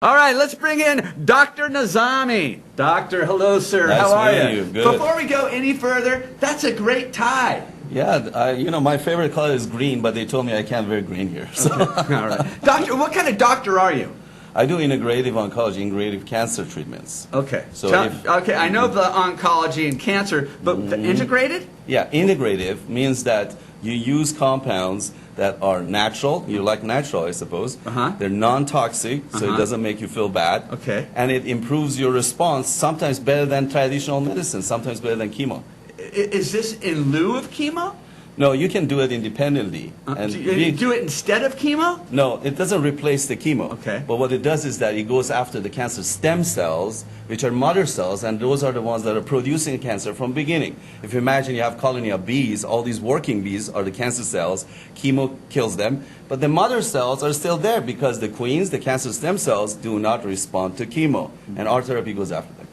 All right, let's bring in Dr. Nezami. Doctor, hello, sir. Nice How are meeting you? you. Good. Before we go any further, that's a great tie. Yeah, my favorite color is green, but they told me I can't wear green here. So. Okay. All right. Doctor, what kind of doctor are you? I do integrative oncology, integrative cancer treatments. Okay. So okay, I know the oncology and cancer, but the integrated? Yeah, integrative means that you use compounds that are natural. You like natural, I suppose. They're non-toxic, so it doesn't make you feel bad. Okay. And it improves your response, sometimes better than traditional medicine, sometimes better than chemo. Is this in lieu of chemo? No, you can do it independently. Do you do it instead of chemo? No, it doesn't replace the chemo. Okay. But what it does is that it goes after the cancer stem cells, which are mother cells, and those are the ones that are producing cancer from beginning. If you imagine you have a colony of bees, all these working bees are the cancer cells. Chemo kills them. But the mother cells are still there because the queens, the cancer stem cells, do not respond to chemo. And our therapy goes after them.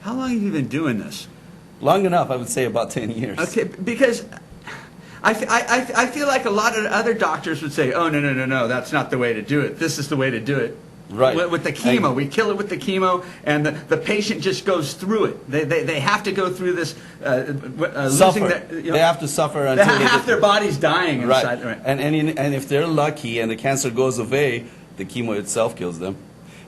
How long have you been doing this? Long enough, I would say about 10 years. Okay, because I feel like a lot of other doctors would say, oh, no, that's not the way to do it. This is the way to do it. Right. With the chemo. We kill it with the chemo, and the patient just goes through it. They have to go through this Suffer. losing their, They have to suffer until half their body's dying inside. Right. And if they're lucky and the cancer goes away, the chemo itself kills them.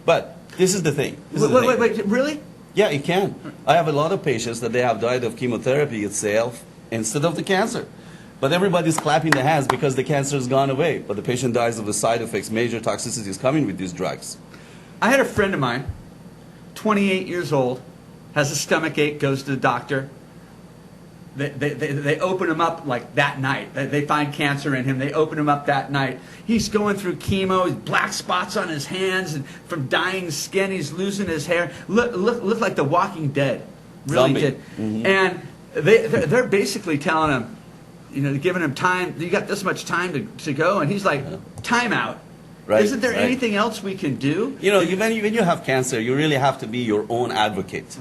But this is the thing. Wait, really? Yeah, it can. I have a lot of patients that they have died of chemotherapy itself instead of the cancer. But everybody's clapping their hands because the cancer has gone away. But the patient dies of the side effects, major toxicities coming with these drugs. I had a friend of mine, 28 years old, has a stomach ache, goes to the doctor. They open him up like that night. They find cancer in him. They open him up that night. He's going through chemo, black spots on his hands, and from dying skin, he's losing his hair. Look like the Walking Dead. Really Zombie. did. And they're basically telling him, giving him time. You got this much time to go, and he's like, time out. Right, Isn't there right. anything else we can do? When you have cancer, you really have to be your own advocate.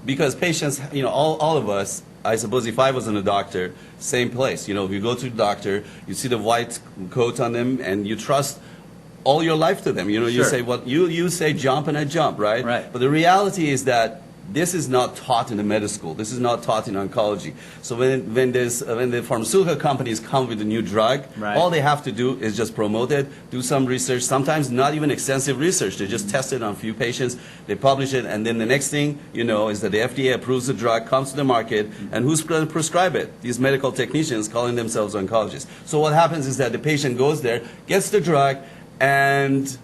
Because patients, all of us, I suppose if I wasn't a doctor, same place. If you go to the doctor, you see the white coat on them, and you trust all your life to them. You Sure. say you say jump and I jump, right? Right. But the reality is that this is not taught in the medical school. This is not taught in oncology. So when the pharmaceutical companies come with a new drug, Right. all they have to do is just promote it, do some research, sometimes not even extensive research. They just test it on a few patients, they publish it, and then the next thing is that the FDA approves the drug, comes to the market, and who's going to prescribe it? These medical technicians calling themselves oncologists. So what happens is that the patient goes there, gets the drug, and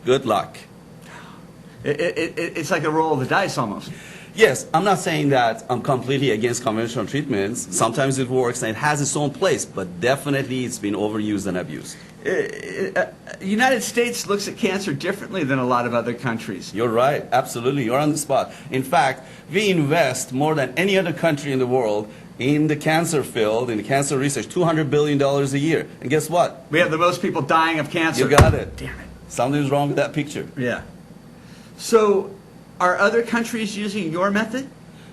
good luck. It's like a roll of the dice almost. Yes, I'm not saying that I'm completely against conventional treatments. Sometimes it works and it has its own place, but definitely it's been overused and abused. United States looks at cancer differently than a lot of other countries. You're right, absolutely. You're on the spot. In fact, we invest more than any other country in the world in the cancer field, in the cancer research, $200 billion a year. And guess what? We have the most people dying of cancer. You got it. Damn it. Something's wrong with that picture. Yeah. So, are other countries using your method?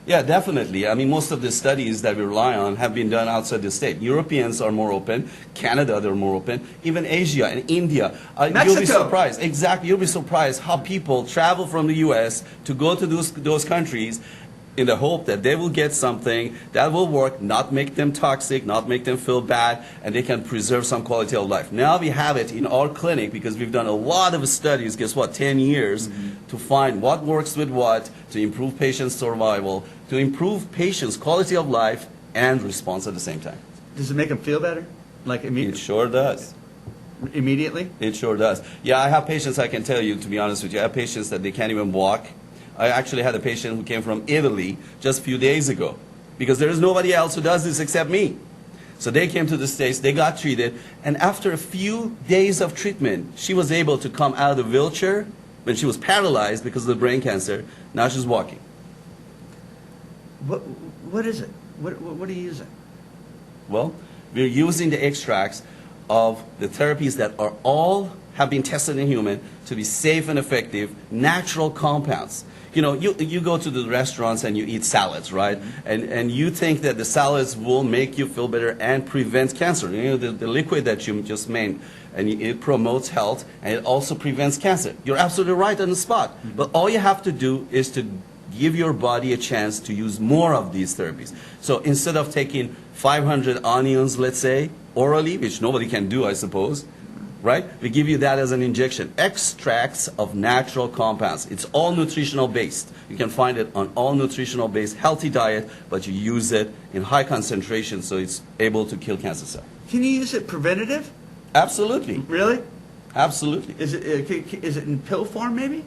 Yeah, definitely. I mean, most of the studies that we rely on have been done outside the state. Europeans are more open. Canada, they're more open. Even Asia and India. Mexico. You'll be surprised. Exactly. You'll be surprised how people travel from the U.S. to go to those countries in the hope that they will get something that will work, not make them toxic, not make them feel bad, and they can preserve some quality of life. Now we have it in our clinic because we've done a lot of studies, guess what, 10 years, to find what works with what, to improve patients' survival, to improve patients' quality of life and response at the same time. Does it make them feel better? Like It sure does. immediately? It sure does. Yeah, I have patients, I can tell you, to be honest with you, I have patients that they can't even walk. I actually had a patient who came from Italy just a few days ago because there is nobody else who does this except me. So they came to the States, they got treated, and after a few days of treatment, she was able to come out of the wheelchair when she was paralyzed because of the brain cancer. Now she's walking. What is it? What are you using? Well, we're using the extracts of the therapies that have been tested in human to be safe and effective, natural compounds. you go to the restaurants and you eat salads, right? And you think that the salads will make you feel better and prevent cancer. The liquid that you just made, and it promotes health, and it also prevents cancer. You're absolutely right on the spot. But all you have to do is to give your body a chance to use more of these therapies. So instead of taking 500 onions, let's say, orally, which nobody can do, I suppose, right? We give you that as an injection. Extracts of natural compounds. It's all nutritional based. You can find it on all nutritional based healthy diet, but you use it in high concentration so it's able to kill cancer cells. Can you use it preventative? Absolutely. Really? Absolutely. Is it in pill form maybe?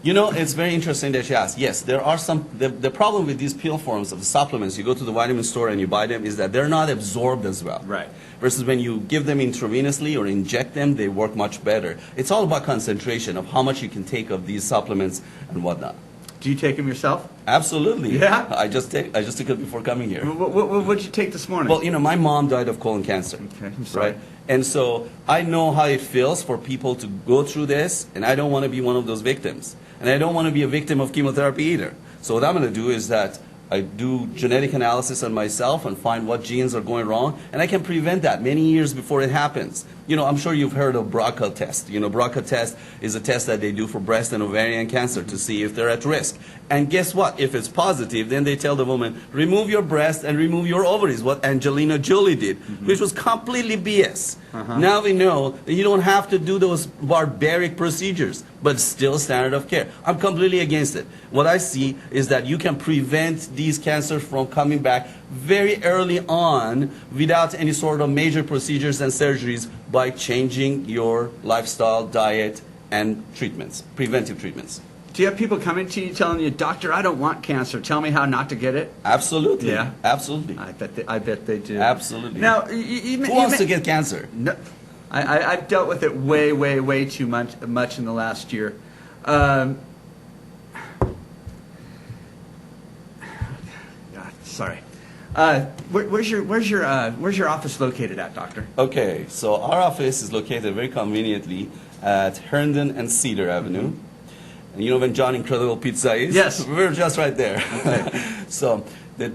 It's very interesting that you ask. Yes, there are some. The problem with these pill forms of the supplements, you go to the vitamin store and you buy them, is that they're not absorbed as well. Right. Versus when you give them intravenously or inject them, they work much better. It's all about concentration of how much you can take of these supplements and whatnot. Do you take them yourself? Absolutely. Yeah? I just took it before coming here. What did you take this morning? Well, my mom died of colon cancer. Okay, I'm sorry. Right? And so I know how it feels for people to go through this, and I don't want to be one of those victims. And I don't want to be a victim of chemotherapy either. So what I'm going to do is that I do genetic analysis on myself and find what genes are going wrong, and I can prevent that many years before it happens. I'm sure you've heard of BRCA test. BRCA test is a test that they do for breast and ovarian cancer to see if they're at risk. And guess what? If it's positive, then they tell the woman, remove your breast and remove your ovaries, what Angelina Jolie did, which was completely BS. Now we know that you don't have to do those barbaric procedures, but still standard of care. I'm completely against it. What I see is that you can prevent these cancers from coming back very early on without any sort of major procedures and surgeries by changing your lifestyle, diet, and treatments, preventive treatments. Do you have people coming to you telling you, doctor, I don't want cancer. Tell me how not to get it? Absolutely. Yeah. Absolutely. I bet they do. Absolutely. Now, who wants to get cancer? No, I've dealt with it way too much in the last year. God, sorry. Where's your office located at, doctor? Okay, so our office is located very conveniently at Herndon and Cedar Avenue. And you know when John Incredible Pizza is? Yes. We're just right there. Okay. So the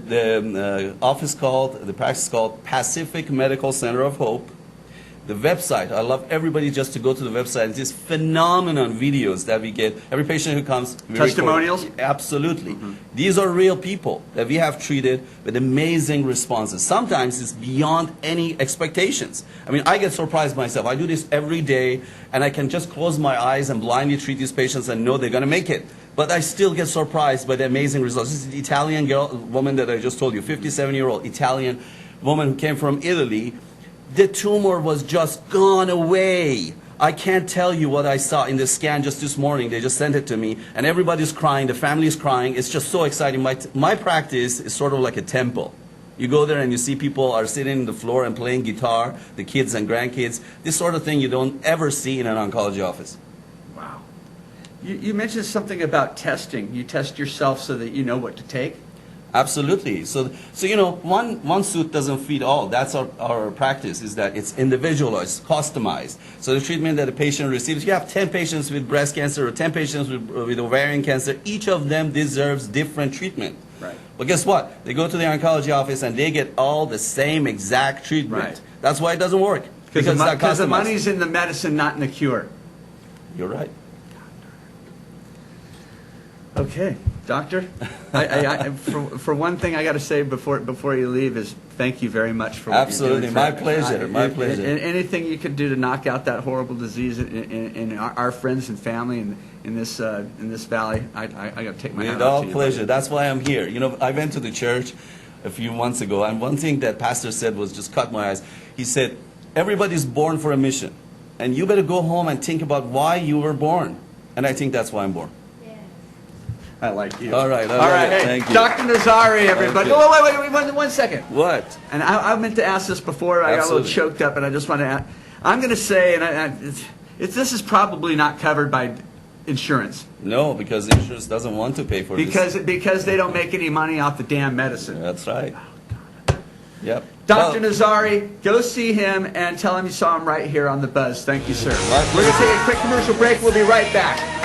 practice is called Pacific Medical Center of Hope. The website, I love everybody just to go to the website. It's these phenomenal videos that we get. Every patient who comes. Testimonials? Absolutely. These are real people that we have treated with amazing responses. Sometimes it's beyond any expectations. I mean, I get surprised myself. I do this every day, and I can just close my eyes and blindly treat these patients and know they're going to make it. But I still get surprised by the amazing results. This is the Italian woman that I just told you, 57-year-old Italian woman who came from Italy. The tumor was just gone away. I can't tell you what I saw in the scan just this morning. They just sent it to me, and everybody's crying. The family's crying. It's just so exciting. My practice is sort of like a temple. You go there and you see people are sitting on the floor and playing guitar, the kids and grandkids. This sort of thing you don't ever see in an oncology office. Wow. You mentioned something about testing. You test yourself so that you know what to take? Absolutely. So one suit doesn't fit all. That's our practice, is that it's individualized, customized. So the treatment that a patient receives, you have 10 patients with breast cancer or 10 patients with ovarian cancer. Each of them deserves different treatment. Right. But guess what? They go to the oncology office and they get all the same exact treatment. Right. That's why it doesn't work. Because the money's in the medicine, not in the cure. You're right. Okay, doctor. For one thing, I got to say before you leave is thank you very much for what Absolutely, you're doing. my pleasure. My pleasure. And anything you could do to knock out that horrible disease in our friends and family in this valley, I got to take my hat With off all to you. pleasure. That's why I'm here. I went to the church a few months ago, and one thing that pastor said was just caught my eyes. He said, everybody's born for a mission, and you better go home and think about why you were born. And I think that's why I'm born. I like you. All right. Hey, Thank you. Dr. Nazari, everybody. Okay. Wait, one second. What? And I meant to ask this before. I got a little Absolutely. choked up, and I just want to ask. I'm going to say, this is probably not covered by insurance. No, because insurance doesn't want to pay for this. Because they don't make any money off the damn medicine. That's right. Yep. Dr. Well, Nazari, go see him and tell him you saw him right here on The Buzz. Thank you, sir. My We're going to pleasure. take a quick commercial break. We'll be right back.